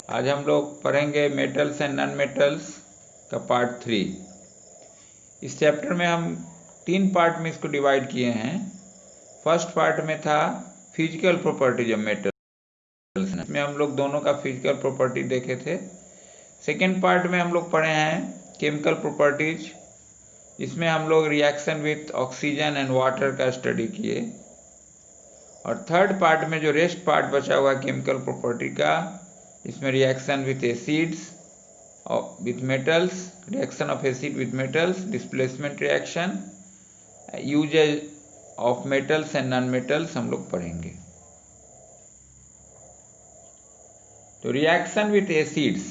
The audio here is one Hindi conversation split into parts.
आज हम लोग पढ़ेंगे मेटल्स एंड नॉन मेटल्स का पार्ट 3। इस चैप्टर में हम 3 पार्ट में इसको डिवाइड किए हैं। फर्स्ट पार्ट में था फिजिकल प्रॉपर्टीज ऑफ मेटल्स, इसमें हम लोग दोनों का फिजिकल प्रॉपर्टी देखे थे। सेकेंड पार्ट में हम लोग पढ़े हैं केमिकल प्रॉपर्टीज, इसमें हम लोग reaction with oxygen and water का स्टडी किए। और थर्ड पार्ट में जो रेस्ट पार्ट बचा हुआ केमिकल प्रॉपर्टी का, इसमें reaction with acids with metals, reaction of acid with metals, displacement reaction, usage of metals and non metals हम लोग पढ़ेंगे। तो reaction with acids,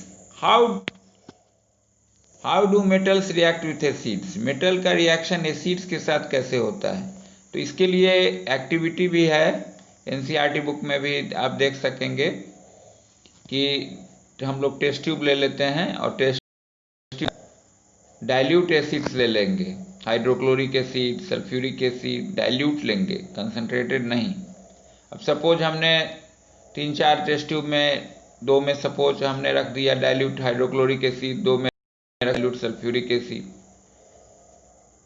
how do metals react with acids, metal का रिएक्शन एसिड्स के साथ कैसे होता है। तो इसके लिए एक्टिविटी भी है, एनसीईआरटी बुक में भी आप देख सकेंगे कि हम लोग टेस्ट ट्यूब ले लेते हैं और टेस्ट डाइल्यूट एसिड्स ले लेंगे, hydrochloric acid, sulphuric acid, dilute लेंगे, कंसनट्रेटेड नहीं। अब सपोज हमने 3-4 टेस्ट ट्यूब में 2 में सपोज हमने रख दिया डाइल्यूट हाइड्रोक्लोरिक एसिड, 2 में डाइल्यूट सल्फ्यूरिक एसिड,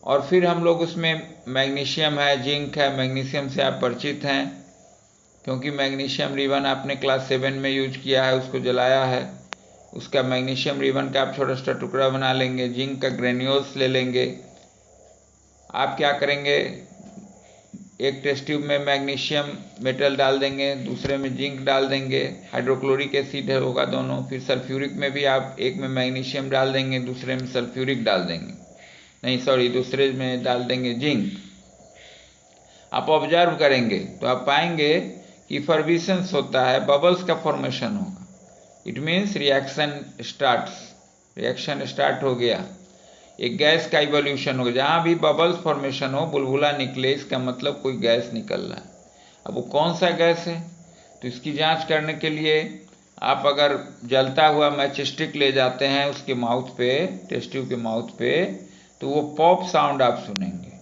और फिर हम लोग उसमें मैग्नीशियम है, जिंक है। मैग्नीशियम से आप परिचित हैं क्योंकि मैग्नीशियम रिबन आपने क्लास 7 में यूज किया है, उसको जलाया है। उसका मैग्नीशियम रिबन का आप छोटा छोटा टुकड़ा बना लेंगे। जिंक का ग्रेन्यूल्स ले लेंगे। आप क्या करेंगे, एक टेस्ट ट्यूब में मैग्नीशियम मेटल डाल देंगे, दूसरे में जिंक डाल देंगे, हाइड्रोक्लोरिक एसिड होगा दोनों। फिर सल्फ्यूरिक में भी आप एक में मैग्नीशियम डाल देंगे, दूसरे में सल्फ्यूरिक डाल देंगे, नहीं सॉरी, दूसरे में डाल देंगे जिंक। आप ऑब्जर्व करेंगे तो आप पाएंगे कि इफर्विसेंस होता है, बबल्स का फॉर्मेशन होगा। इट मीन्स रिएक्शन स्टार्ट हो गया, एक गैस का इवोल्यूशन होगा। जहाँ भी बबल्स फॉर्मेशन हो, बुलबुला निकले, इसका मतलब कोई गैस निकल रहा है। अब वो कौन सा गैस है, तो इसकी जांच करने के लिए आप अगर जलता हुआ मैचस्टिक ले जाते हैं उसके माउथ पे, टेस्ट ट्यूब के माउथ पे, तो वो पॉप साउंड आप सुनेंगे।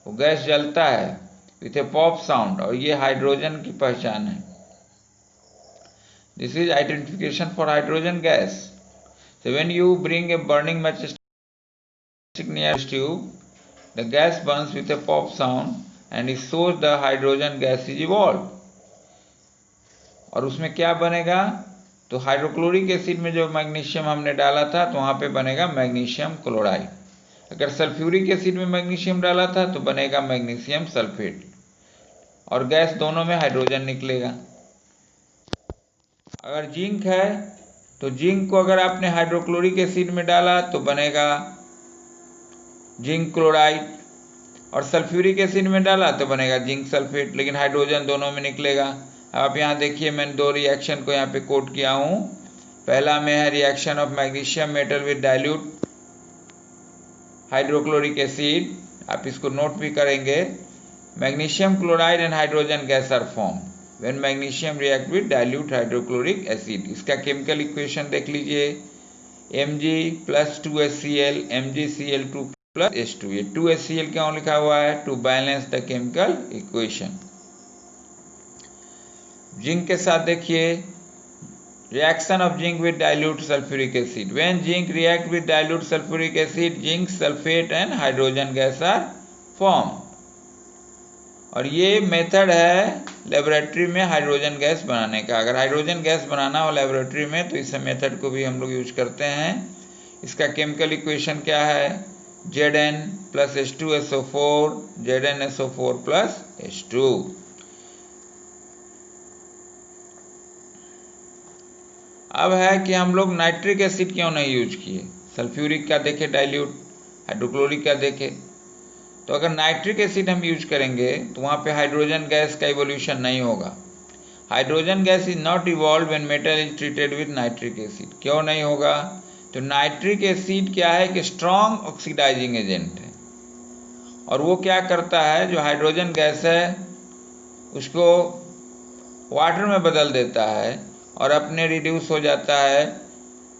वो गैस जलता है विथ ए पॉप साउंड, और ये हाइड्रोजन की पहचान है। This is identification for hydrogen gas. So when you bring a burning matchstick near the tube, the gas burns with a pop sound and it shows the hydrogen gas is evolved. और उसमें क्या बनेगा, तो हाइड्रोक्लोरिक एसिड में जो मैग्नीशियम हमने डाला था तो वहाँ पे बनेगा मैग्नीशियम क्लोराइड। अगर सल्फ्यूरिक एसिड में मैग्नीशियम डाला था तो बनेगा मैग्नीशियम सल्फेट, और गैस दोनों में हाइड्रोजन निकलेगा। अगर जिंक है तो जिंक को अगर आपने हाइड्रोक्लोरिक एसिड में डाला तो बनेगा जिंक क्लोराइड, और सल्फ्यूरिक एसिड में डाला तो बनेगा जिंक सल्फेट, लेकिन हाइड्रोजन दोनों में निकलेगा। आप यहाँ देखिए, मैंने 2 रिएक्शन को यहाँ पे कोट किया हूँ। पहला में है reaction of magnesium metal with dilute hydrochloric acid, आप इसको नोट भी करेंगे। Magnesium chloride and hydrogen gas are form when magnesium react with dilute hydrochloric acid। इसका केमिकल इक्वेशन देख लीजिए, Mg plus 2HCl MgCl2 plus H2। ये 2HCl क्यों लिखा हुआ है, to balance the chemical equation. Zinc के साथ देखिए, reaction of zinc with dilute sulfuric acid, when zinc react with dilute sulfuric acid, zinc sulfate and hydrogen gas are formed। और ये मेथड है लेबोरेटरी में हाइड्रोजन गैस बनाने का। अगर हाइड्रोजन गैस बनाना हो लेबोरेटरी में तो इस मेथड को भी हम लोग यूज करते हैं। इसका केमिकल इक्वेशन क्या है, Zn plus H2SO4, ZnSO4 plus H2। अब है कि हम लोग नाइट्रिक एसिड क्यों नहीं यूज किए। सल्फ्यूरिक का देखे डाइल्यूट, हाइड्रोक्लोरिक का देखे, तो अगर नाइट्रिक एसिड हम यूज करेंगे तो वहाँ पे हाइड्रोजन गैस का इवोल्यूशन नहीं होगा। Hydrogen gas is not evolve when metal is treated with nitric acid. क्यों नहीं होगा, तो नाइट्रिक एसिड क्या है कि स्ट्रॉन्ग ऑक्सीडाइजिंग एजेंट है, और वो क्या करता है, जो हाइड्रोजन गैस है उसको वाटर में बदल देता है और अपने रिड्यूस हो जाता है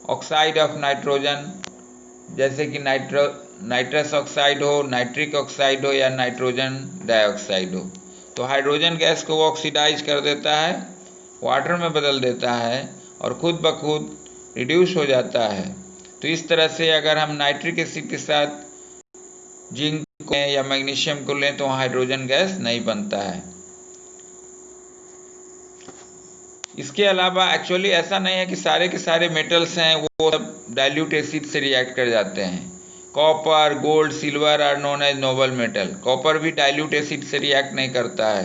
ऑक्साइड ऑफ नाइट्रोजन, जैसे कि नाइट्रस ऑक्साइड हो, नाइट्रिक ऑक्साइड हो, या नाइट्रोजन डाइऑक्साइड हो। तो हाइड्रोजन गैस को वो ऑक्सीडाइज कर देता है, वाटर में बदल देता है, और खुद ब खुद रिड्यूस हो जाता है। तो इस तरह से अगर हम नाइट्रिक एसिड के साथ जिंक को या मैग्नीशियम को लें तो हाइड्रोजन गैस नहीं बनता है। इसके अलावा एक्चुअली ऐसा नहीं है कि सारे के सारे मेटल्स हैं वो सब डाइल्यूट एसिड से रिएक्ट कर जाते हैं। Copper, gold, silver are known as noble metal. Copper भी डाइल्यूट एसिड से रिएक्ट नहीं करता है,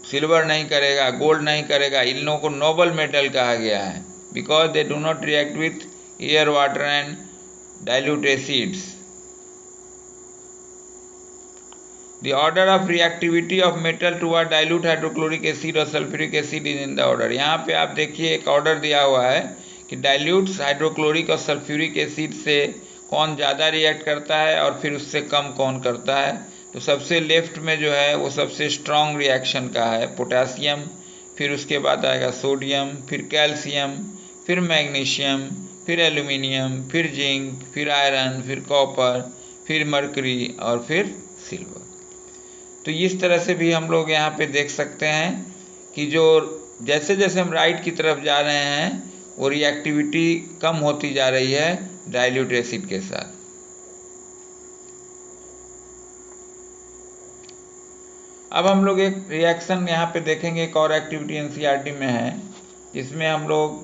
सिल्वर नहीं करेगा, गोल्ड नहीं करेगा। इन लोगों को नोबल मेटल कहा गया है because they do not react with air, water and dilute acids. The order of reactivity of metal toward dilute hydrochloric acid और sulphuric acid is in the order. यहाँ पे आप देखिए एक ऑर्डर दिया हुआ है कि डाइल्यूट हाइड्रोक्लोरिक और सल्फ्यूरिक एसिड से कौन ज़्यादा रिएक्ट करता है और फिर उससे कम कौन करता है। तो सबसे लेफ्ट में जो है वो सबसे स्ट्रॉन्ग रिएक्शन का है पोटेशियम, फिर उसके बाद आएगा सोडियम, फिर कैल्शियम, फिर मैग्नीशियम, फिर एल्यूमिनियम, फिर जिंक, फिर आयरन, फिर कॉपर, फिर मरकरी और फिर सिल्वर। तो इस तरह से भी हम लोग यहाँ पे देख सकते हैं कि जो जैसे जैसे हम राइट की तरफ जा रहे हैं वो रिएक्टिविटी कम होती जा रही है डाइल्यूट एसिड के साथ। अब हम लोग एक रिएक्शन यहाँ पे देखेंगे, एक और एक्टिविटी एनसीईआरटी में है जिसमें हम लोग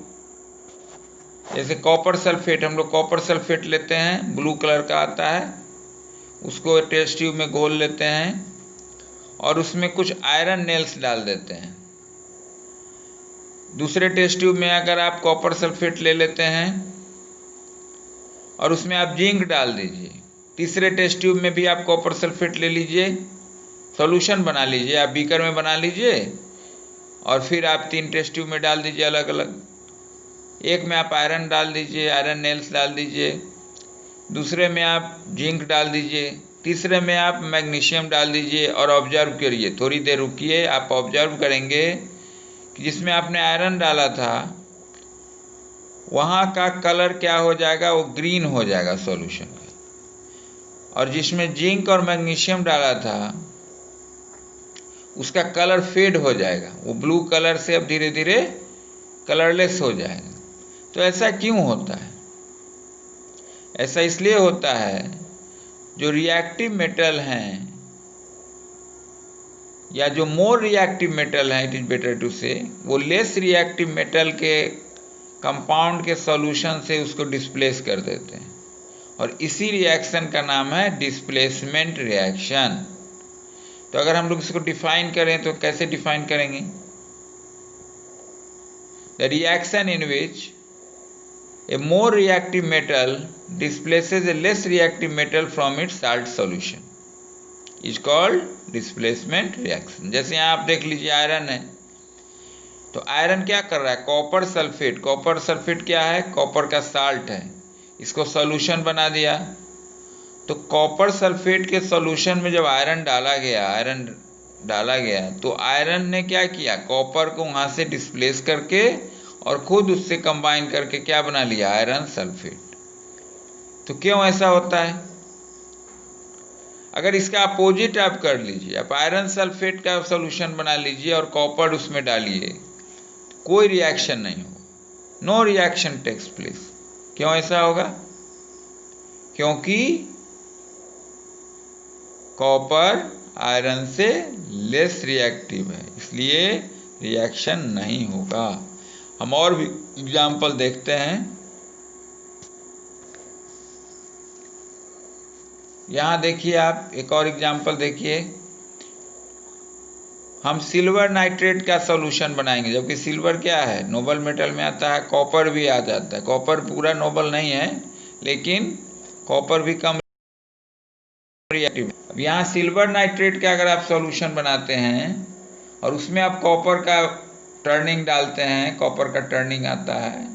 जैसे कॉपर सल्फेट, हम लोग कॉपर सल्फेट लेते हैं, ब्लू कलर का आता है, उसको टेस्ट ट्यूब में घोल लेते हैं और उसमें कुछ आयरन नेल्स डाल देते हैं। दूसरे टेस्ट ट्यूब में अगर आप कॉपर सल्फेट ले लेते हैं और उसमें आप जिंक डाल दीजिए। तीसरे टेस्ट ट्यूब में भी आप कॉपर सल्फेट ले लीजिए, सॉल्यूशन बना लीजिए, आप बीकर में बना लीजिए और फिर आप 3 टेस्ट ट्यूब में डाल दीजिए अलग अलग। एक में आप आयरन डाल दीजिए, आयरन नेल्स डाल दीजिए, दूसरे में आप जिंक डाल दीजिए, तीसरे में आप मैग्नीशियम डाल दीजिए और ऑब्जर्व करिए। थोड़ी देर रुकिए, आप ऑब्जर्व करेंगे कि जिसमें आपने आयरन डाला था वहाँ का कलर क्या हो जाएगा, वो ग्रीन हो जाएगा सॉल्यूशन का, और जिसमें जिंक और मैग्नीशियम डाला था उसका कलर फेड हो जाएगा, वो ब्लू कलर से अब धीरे धीरे कलरलेस हो जाएगा। तो ऐसा क्यों होता है? ऐसा इसलिए होता है जो रिएक्टिव मेटल हैं या जो मोर रिएक्टिव मेटल हैं, इट इज बेटर टू से, वो लेस रिएक्टिव मेटल के कंपाउंड के सॉल्यूशन से उसको डिस्प्लेस कर देते हैं और इसी रिएक्शन का नाम है डिस्प्लेसमेंट रिएक्शन। तो अगर हम लोग इसको डिफाइन करें तो कैसे डिफाइन करेंगे? The reaction in which a more reactive metal displaces a less reactive metal from its salt solution is called displacement reaction। जैसे यहाँ आप देख लीजिए आयरन है, तो आयरन क्या कर रहा है? कॉपर सल्फेट, कॉपर सल्फेट क्या है? कॉपर का साल्ट है, इसको सॉल्यूशन बना दिया। तो कॉपर सल्फेट के सॉल्यूशन में जब आयरन डाला गया तो आयरन ने क्या किया? कॉपर को वहाँ से डिस्प्लेस करके और खुद उससे कंबाइन करके क्या बना लिया? Iron sulphate. तो क्यों ऐसा होता है? अगर इसका अपोजिट आप कर लीजिए, आप आयरन सल्फेट का सॉल्यूशन बना लीजिए और कॉपर उसमें डालिए, कोई रिएक्शन नहीं होगा, नो रिएक्शन टेक्स प्लेस। क्यों ऐसा होगा? क्योंकि कॉपर आयरन से लेस रिएक्टिव है, इसलिए रिएक्शन नहीं होगा। हम और भी एग्जाम्पल देखते हैं। यहाँ देखिए, आप एक और एग्जाम्पल देखिए। हम सिल्वर नाइट्रेट का सॉल्यूशन बनाएंगे, जबकि सिल्वर क्या है? नोबल मेटल में आता है। कॉपर भी आ जाता है, कॉपर पूरा नोबल नहीं है लेकिन कॉपर भी कम रिएक्टिव। अब यहाँ सिल्वर नाइट्रेट का अगर आप सॉल्यूशन बनाते हैं और उसमें आप कॉपर का टर्निंग डालते हैं, कॉपर का टर्निंग आता है,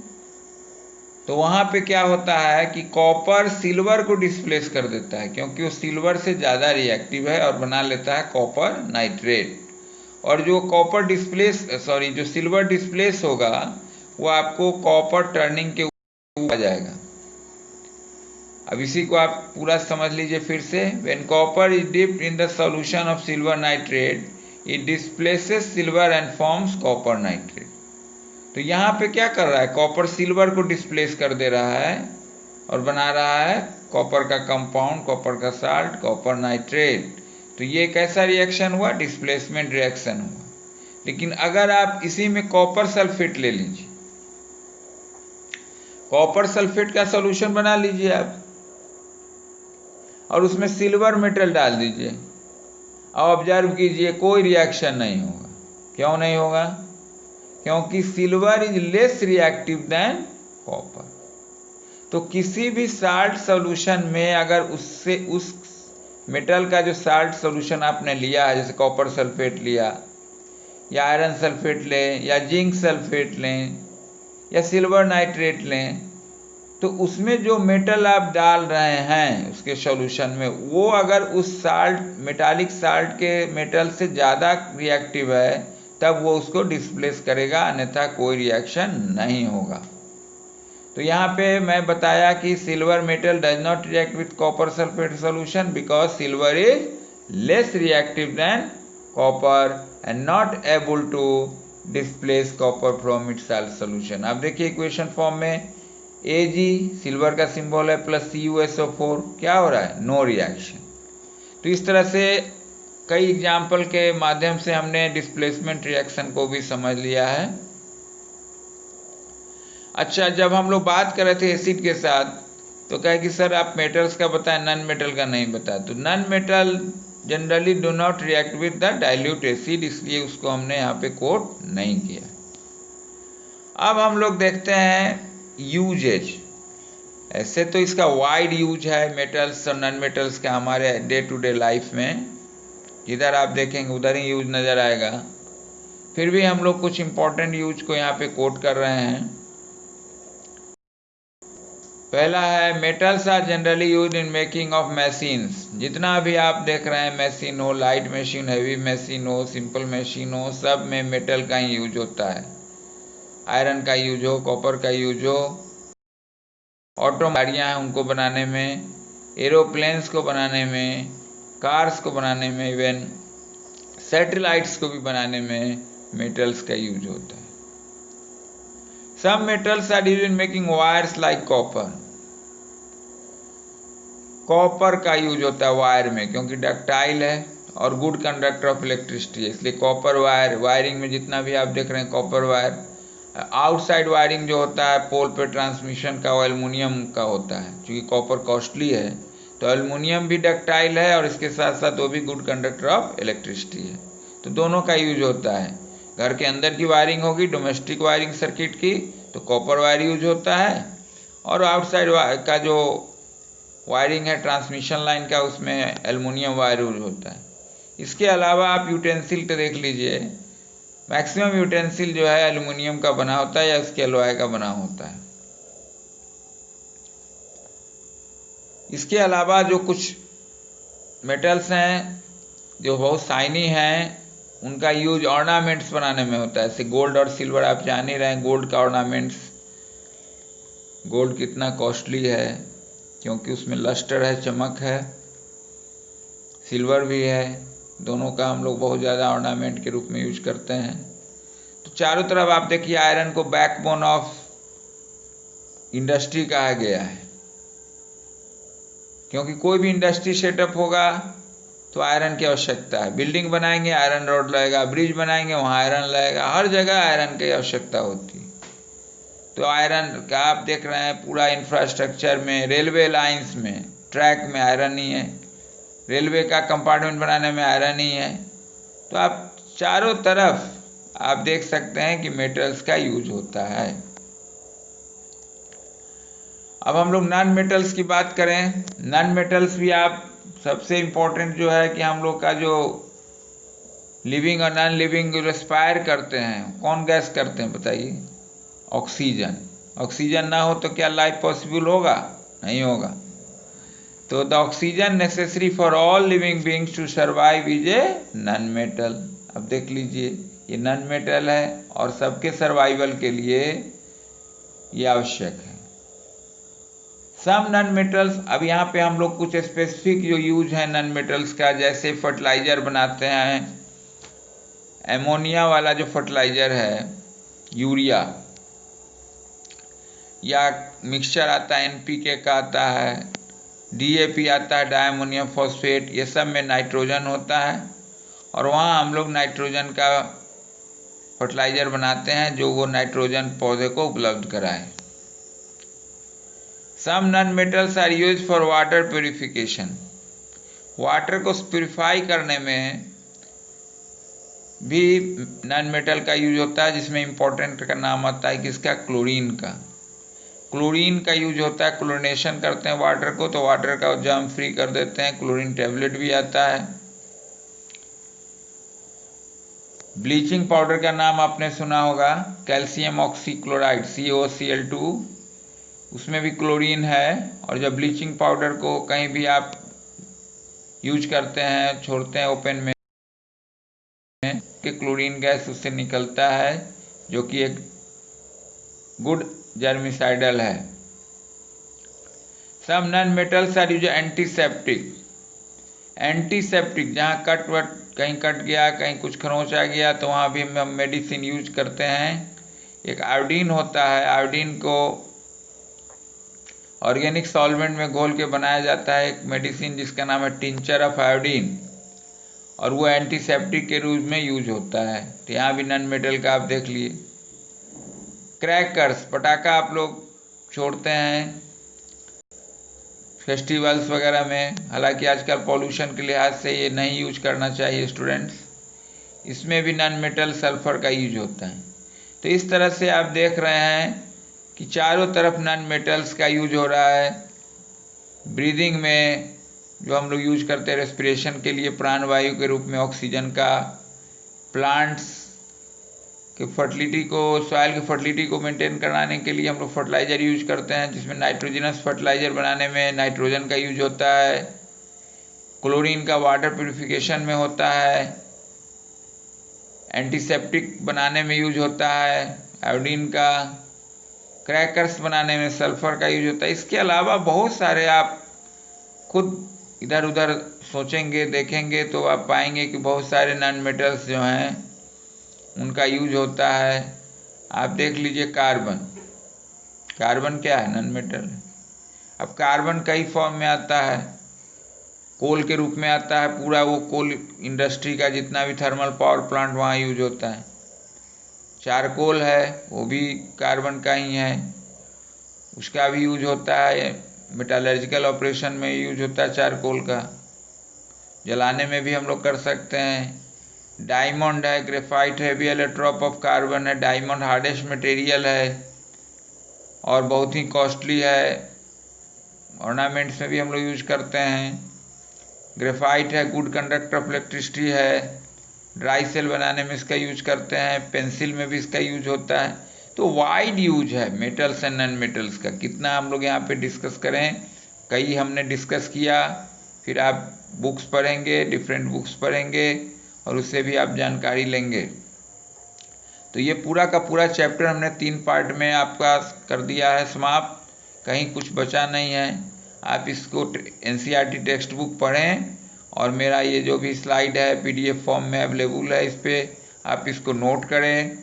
तो वहाँ पे क्या होता है कि कॉपर सिल्वर को डिस्प्लेस कर देता है क्योंकि वो सिल्वर से ज़्यादा रिएक्टिव है और बना लेता है कॉपर नाइट्रेट। और जो जो सिल्वर डिस्प्लेस होगा वो आपको कॉपर टर्निंग के ऊपर आ जाएगा। अब इसी को आप पूरा समझ लीजिए फिर से। When copper is dipped in the solution of silver nitrate, it displaces silver and forms copper nitrate. तो यहाँ पे क्या कर रहा है, कॉपर सिल्वर को डिस्प्लेस कर दे रहा है और बना रहा है कॉपर का कंपाउंड, कॉपर का साल्ट, कॉपर नाइट्रेट। तो ये कैसा रिएक्शन हुआ, डिस्प्लेसमेंट रिएक्शन हुआ। लेकिन अगर आप इसी में कॉपर सल्फेट ले लीजिए, कॉपर सल्फेट का सॉल्यूशन बना लीजिए आप और उसमें सिल्वर मेटल डाल दीजिए, अब ऑब्जर्व कीजिए कोई रिएक्शन नहीं होगा। क्यों नहीं होगा, क्योंकि silver is less reactive than copper. तो किसी भी साल्ट सॉल्यूशन में अगर उससे उस मेटल का जो साल्ट सॉल्यूशन आपने लिया है, जैसे कॉपर सल्फेट लिया या आयरन सल्फेट लें या जिंक सल्फेट लें या सिल्वर नाइट्रेट लें, तो उसमें जो मेटल आप डाल रहे हैं उसके सॉल्यूशन में, वो अगर उस साल्ट मेटालिक साल्ट के मेटल से ज़्यादा रिएक्टिव है तब वो उसको डिस्प्लेस करेगा, अन्यथा कोई रिएक्शन नहीं होगा। तो यहाँ पे मैं बताया कि silver metal does not react with copper sulphate solution because silver is less reactive than copper and not able to displace copper from its salt solution. अब देखिए इक्वेशन फॉर्म में Ag सिल्वर का सिंबल है प्लस CuSO4, क्या हो रहा है, नो रिएक्शन। तो इस तरह से कई एग्जाम्पल के माध्यम से हमने डिस्प्लेसमेंट रिएक्शन को भी समझ लिया है। अच्छा, जब हम लोग बात कर रहे थे एसिड के साथ तो कहे कि सर आप मेटल्स का बताएं, नॉन मेटल का नहीं बताया। तो non metal generally do not react with the dilute acid, इसलिए उसको हमने यहाँ पे कोट नहीं किया। अब हम लोग देखते हैं यूजेज। ऐसे तो इसका वाइड यूज है मेटल्स और नॉन मेटल्स का हमारे डे टू डे लाइफ में, जिधर आप देखेंगे उधर ही यूज नज़र आएगा। फिर भी हम लोग कुछ इंपॉर्टेंट यूज को यहाँ पे कोट कर रहे हैं। पहला है metals are generally use in making of machines. जितना भी आप देख रहे हैं मशीन हो, लाइट मशीन, हैवी मशीन हो, सिंपल मशीन हो, सब में मेटल का ही यूज होता है। आयरन का यूज हो, कॉपर का यूज हो, ऑटो गाड़ियाँ हैं उनको बनाने में, एरोप्लेन्स को बनाने में, कार्स को बनाने में, इवन सैटेलाइट्स को भी बनाने में मेटल्स का यूज होता है। Some metals are use in making wires like copper. Copper का यूज होता है वायर में क्योंकि डक्टाइल है और गुड कंडक्टर ऑफ इलेक्ट्रिसिटी है, इसलिए कॉपर वायर, वायरिंग में जितना भी आप देख रहे हैं कॉपर वायर। आउटसाइड वायरिंग जो होता है पोल पे ट्रांसमिशन का, वो एल्युमिनियम का होता है। क्योंकि कॉपर कॉस्टली है तो एल्युमिनियम भी डक्टाइल है और इसके साथ साथ वो भी गुड कंडक्टर ऑफ इलेक्ट्रिसिटी है। तो दोनों का यूज होता है। घर के अंदर की वायरिंग होगी, डोमेस्टिक वायरिंग सर्किट की, तो कॉपर वायर यूज होता है, और आउटसाइड का जो वायरिंग है ट्रांसमिशन लाइन का, उसमें एल्युमिनियम वायर यूज होता है। इसके अलावा आप यूटेंसिल को देख लीजिए, मैक्सिमम यूटेंसिल जो है एल्युमिनियम का बना होता है या उसके एलॉय का बना होता है। इसके अलावा जो कुछ मेटल्स हैं जो बहुत शाइनी हैं, उनका यूज ऑर्नामेंट्स बनाने में होता है। जैसे गोल्ड और सिल्वर आप जान ही रहे हैं, गोल्ड का ऑर्नामेंट्स, गोल्ड कितना कॉस्टली है क्योंकि उसमें लस्टर है, चमक है। सिल्वर भी है, दोनों का हम लोग बहुत ज़्यादा ऑर्नामेंट के रूप में यूज करते हैं। तो चारों तरफ आप देखिए आयरन को बैकबोन ऑफ इंडस्ट्री कहा गया है, क्योंकि कोई भी इंडस्ट्री सेटअप होगा तो आयरन की आवश्यकता है। बिल्डिंग बनाएंगे आयरन रॉड लगेगा, ब्रिज बनाएंगे वहाँ आयरन लगेगा, हर जगह आयरन की आवश्यकता होती है। तो आयरन का आप देख रहे हैं पूरा इंफ्रास्ट्रक्चर में, रेलवे लाइंस में, ट्रैक में आयरन ही है, रेलवे का कंपार्टमेंट बनाने में आयरन ही है। तो आप चारों तरफ आप देख सकते हैं कि मेटल्स का यूज होता है। अब हम लोग नॉन मेटल्स की बात करें। नॉन मेटल्स भी आप सबसे इम्पोर्टेंट जो है कि हम लोग का जो लिविंग और नॉन लिविंग रेस्पायर करते हैं, कौन गैस करते हैं बताइए, ऑक्सीजन। ऑक्सीजन ना हो तो क्या लाइफ पॉसिबल होगा, नहीं होगा। तो the oxygen necessary for all living beings to survive is a non metal. अब देख लीजिए ये नॉन मेटल है और सबके सर्वाइवल के लिए ये आवश्यक है। सम नॉन मेटल्स, अब यहाँ पे हम लोग कुछ स्पेसिफिक जो यूज है नॉन मेटल्स का, जैसे फर्टिलाइजर बनाते हैं, एमोनिया वाला जो फर्टिलाइजर है यूरिया, या मिक्सचर आता है NPK का आता है, DAP आता है डायमोनियम फॉस्फेट, ये सब में नाइट्रोजन होता है और वहाँ हम लोग नाइट्रोजन का फर्टिलाइज़र बनाते हैं जो वो नाइट्रोजन पौधे को उपलब्ध कराए। Some non metals are use for water purification. Water को प्योरीफाई करने में भी नॉन मेटल का यूज होता है, जिसमें इम्पोर्टेंट का नाम आता है किसका, क्लोरीन का। क्लोरीन का यूज होता है, क्लोरीनेशन करते हैं वाटर को तो वाटर का जर्म फ्री कर देते हैं, क्लोरीन टैबलेट भी आता है। ब्लीचिंग पाउडर का नाम आपने सुना होगा, कैल्शियम ऑक्सीक्लोराइड COCl2, उसमें भी क्लोरीन है। और जब ब्लीचिंग पाउडर को कहीं भी आप यूज करते हैं, छोड़ते हैं ओपन में, कि क्लोरीन गैस उससे निकलता है जो कि एक गुड जर्मिसाइडल है। Some non metals are use antiseptic. Antiseptic, जहाँ कट वट कहीं कट गया, कहीं कुछ खरोंच आ गया तो वहाँ भी हम मेडिसिन यूज करते हैं। एक आयोडीन होता है, आयोडीन को ऑर्गेनिक सॉल्वेंट में घोल के बनाया जाता है एक मेडिसिन जिसका नाम है टिंचर ऑफ आयोडीन, और वो एंटीसेप्टिक के रूप में यूज होता है। तो यहाँ भी नॉन मेटल का आप देख लिए। क्रैकर्स, पटाखा आप लोग छोड़ते हैं फेस्टिवल्स वगैरह में, हालांकि आजकल पॉल्यूशन के लिहाज से ये नहीं यूज करना चाहिए स्टूडेंट्स, इसमें भी नॉन मेटल सल्फर का यूज होता है। तो इस तरह से आप देख रहे हैं कि चारों तरफ नॉन मेटल्स का यूज हो रहा है। ब्रीदिंग में जो हम लोग यूज करते हैं रेस्पिरेशन के लिए प्राणवायु के रूप में ऑक्सीजन का, प्लांट्स कि फर्टिलिटी को, सॉइल की फर्टिलिटी को मेंटेन कराने के लिए हम लोग फर्टिलाइज़र यूज करते हैं, जिसमें नाइट्रोजनस फर्टिलाइज़र बनाने में नाइट्रोजन का यूज होता है। क्लोरीन का वाटर प्यूरिफिकेशन में होता है, एंटीसेप्टिक बनाने में यूज होता है आयोडीन का, क्रैकर्स बनाने में सल्फर का यूज होता है। इसके अलावा बहुत सारे आप खुद इधर उधर सोचेंगे, देखेंगे तो आप पाएंगे कि बहुत सारे नॉन मेटल्स जो हैं उनका यूज होता है। आप देख लीजिए कार्बन, कार्बन क्या है, नॉन मेटल है। अब कार्बन कई फॉर्म में आता है, कोल के रूप में आता है, पूरा वो कोल इंडस्ट्री का जितना भी थर्मल पावर प्लांट वहाँ यूज होता है। चारकोल है, वो भी कार्बन का ही है, उसका भी यूज होता है, मेटालर्जिकल ऑपरेशन में यूज होता है चारकोल का, जलाने में भी हम लोग कर सकते हैं। डायमंड है, ग्रेफाइट है, भी एलोट्रॉप ऑफ कार्बन है। डायमंड हार्डेस्ट मटेरियल है और बहुत ही कॉस्टली है, ऑर्नामेंट्स में भी हम लोग यूज करते हैं। ग्रेफाइट है, गुड कंडक्टर ऑफ इलेक्ट्रिसिटी है, ड्राई सेल बनाने में इसका यूज करते हैं, पेंसिल में भी इसका यूज होता है। तो वाइड यूज है मेटल्स एंड नॉन मेटल्स का। कितना हम लोग यहाँ पे डिस्कस करें, कई हमने डिस्कस किया, फिर आप बुक्स पढ़ेंगे, डिफरेंट बुक्स पढ़ेंगे और उससे भी आप जानकारी लेंगे। तो ये पूरा का पूरा चैप्टर हमने 3 पार्ट में आपका कर दिया है समाप्त, कहीं कुछ बचा नहीं है। आप इसको NCERT टेक्स्ट बुक पढ़ें और मेरा ये जो भी स्लाइड है PDF फॉर्म में अवेलेबल है, इस पर आप इसको नोट करें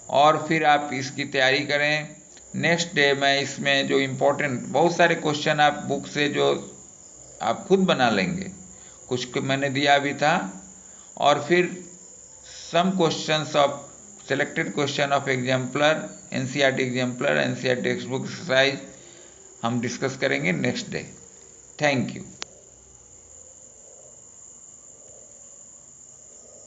और फिर आप इसकी तैयारी करें। नेक्स्ट डे मैं इसमें जो इम्पोर्टेंट बहुत सारे क्वेश्चन आप बुक से जो आप खुद बना लेंगे, कुछ मैंने दिया भी था, और फिर some questions of selected question of exemplar, NCERT exemplar, NCERT text book exercise हम डिस्कस करेंगे नेक्स्ट डे। Thank you.